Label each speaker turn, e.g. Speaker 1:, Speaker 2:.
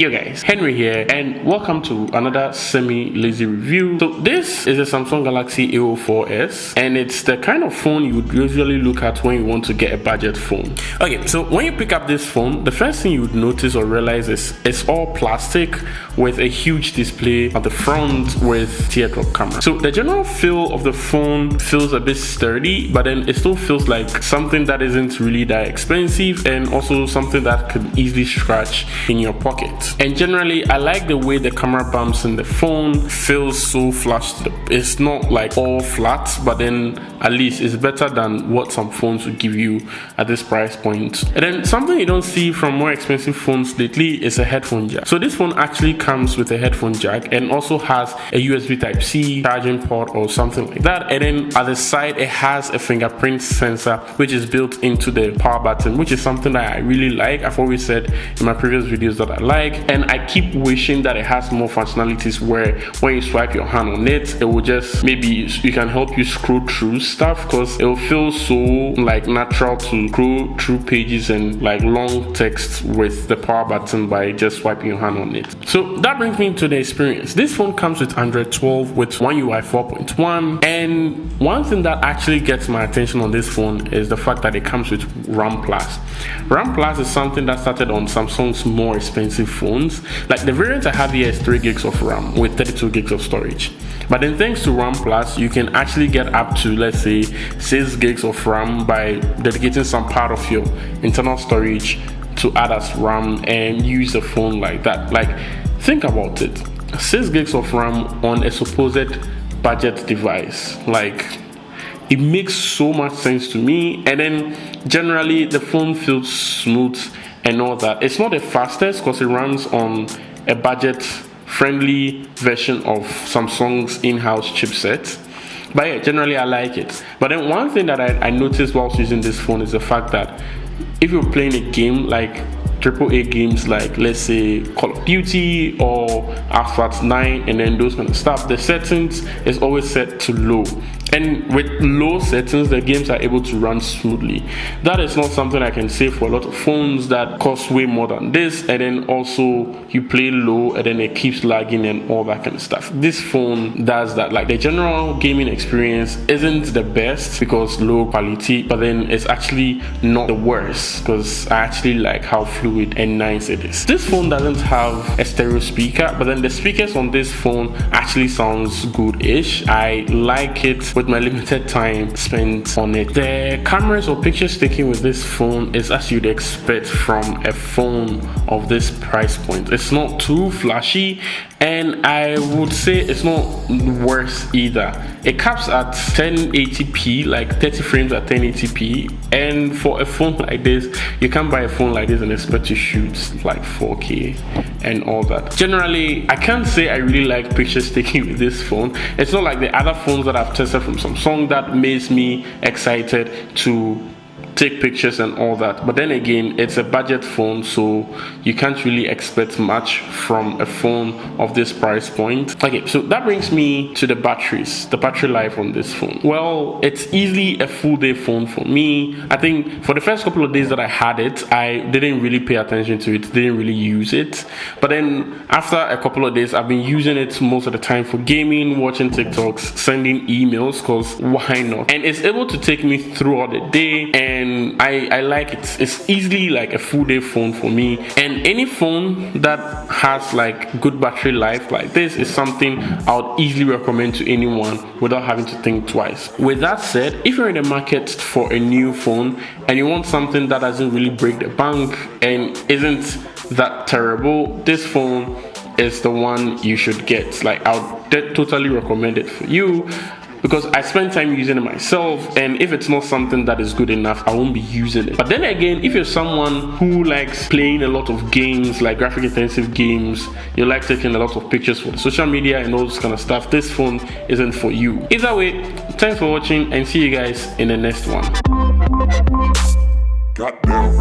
Speaker 1: Yo guys, Henry here, and welcome to another semi-lazy review. So this is a Samsung Galaxy A04s, and it's the kind of phone you would usually look at when you want to get a budget phone. Okay, so when you pick up this phone, the first thing you would notice or realize is it's all plastic with a huge display at the front with teardrop camera. So the general feel of the phone feels a bit sturdy, but then it still feels like something that isn't really that expensive, and also something that could easily scratch in your pocket. And generally, I like the way the camera bumps in the phone feels so flush. It's not like all flat, but then at least it's better than what some phones would give you at this price point. And then something you don't see from more expensive phones lately is a headphone jack. So this phone actually comes with a headphone jack and also has a USB Type-C charging port or something like that. And then at the side, it has a fingerprint sensor which is built into the power button, which is something that I really like. I've always said in my previous videos that I like. And I keep wishing that it has more functionalities where when you swipe your hand on it, it will just maybe it can help you scroll through stuff, because it will feel so like natural to scroll through pages and like long text with the power button by just swiping your hand on it. So that brings me to the experience. This phone comes with Android 12 with One UI 4.1, and one thing that actually gets my attention on this phone is the fact that it comes with RAM+. RAM+ is something that started on Samsung's more expensive phones. Like the variant I have here is 3 gigs of RAM with 32 gigs of storage. But then thanks to RAM+, you can actually get up to, let's say, 6 gigs of RAM by dedicating some part of your internal storage to add as RAM and use the phone like that. Like, think about it. 6 gigs of RAM on a supposed budget device. Like, it makes so much sense to me. And then generally the phone feels smooth and all that. It's not the fastest because it runs on a budget friendly version of Samsung's in-house chipset, but yeah, generally I like it. But then one thing that I noticed whilst using this phone is the fact that if you're playing a game like AAA games like, let's say, Call of Duty or Asphalt 9 and then those kind of stuff, the settings is always set to low. And with low settings, the games are able to run smoothly. That is not something I can say for a lot of phones that cost way more than this, and then also you play low and then it keeps lagging and all that kind of stuff. This phone does that. Like, the general gaming experience isn't the best because low quality, but then it's actually not the worst because I actually like how fluid and nice it is. This phone doesn't have a stereo speaker, but then the speakers on this phone actually sounds good-ish. I like it with my limited time spent on it. The cameras or pictures taken with this phone is as you'd expect from a phone of this price point. It's not too flashy, and I would say it's not worse either. It caps at 1080p, like 30 frames at 1080p, and for a phone like this, you can't buy a phone like this and expect to shoot like 4K and all that. Generally, I can't say I really like pictures taken with this phone. It's not like the other phones that I've tested from Samsung that makes me excited to take pictures and all that. But then again, it's a budget phone, so you can't really expect much from a phone of this price point. Okay, so that brings me to the battery life on this phone. Well, it's easily a full day phone for me. I think for the first couple of days that I had it, I didn't really pay attention to it, didn't really use it. But then after a couple of days, I've been using it most of the time for gaming, watching TikToks, sending emails, because why not? And it's able to take me throughout the day, and I like it. It's easily like a full day phone for me, and any phone that has like good battery life like this is something I would easily recommend to anyone without having to think twice. With that said, if you're in the market for a new phone and you want something that doesn't really break the bank and isn't that terrible, this phone is the one you should get. Like, I would totally recommend it for you, because I spend time using it myself, and if it's not something that is good enough, I won't be using it. But then again, if you're someone who likes playing a lot of games, like graphic intensive games, you like taking a lot of pictures for the social media and all this kind of stuff, this phone isn't for you. Either way, thanks for watching, and see you guys in the next one. Goddamn.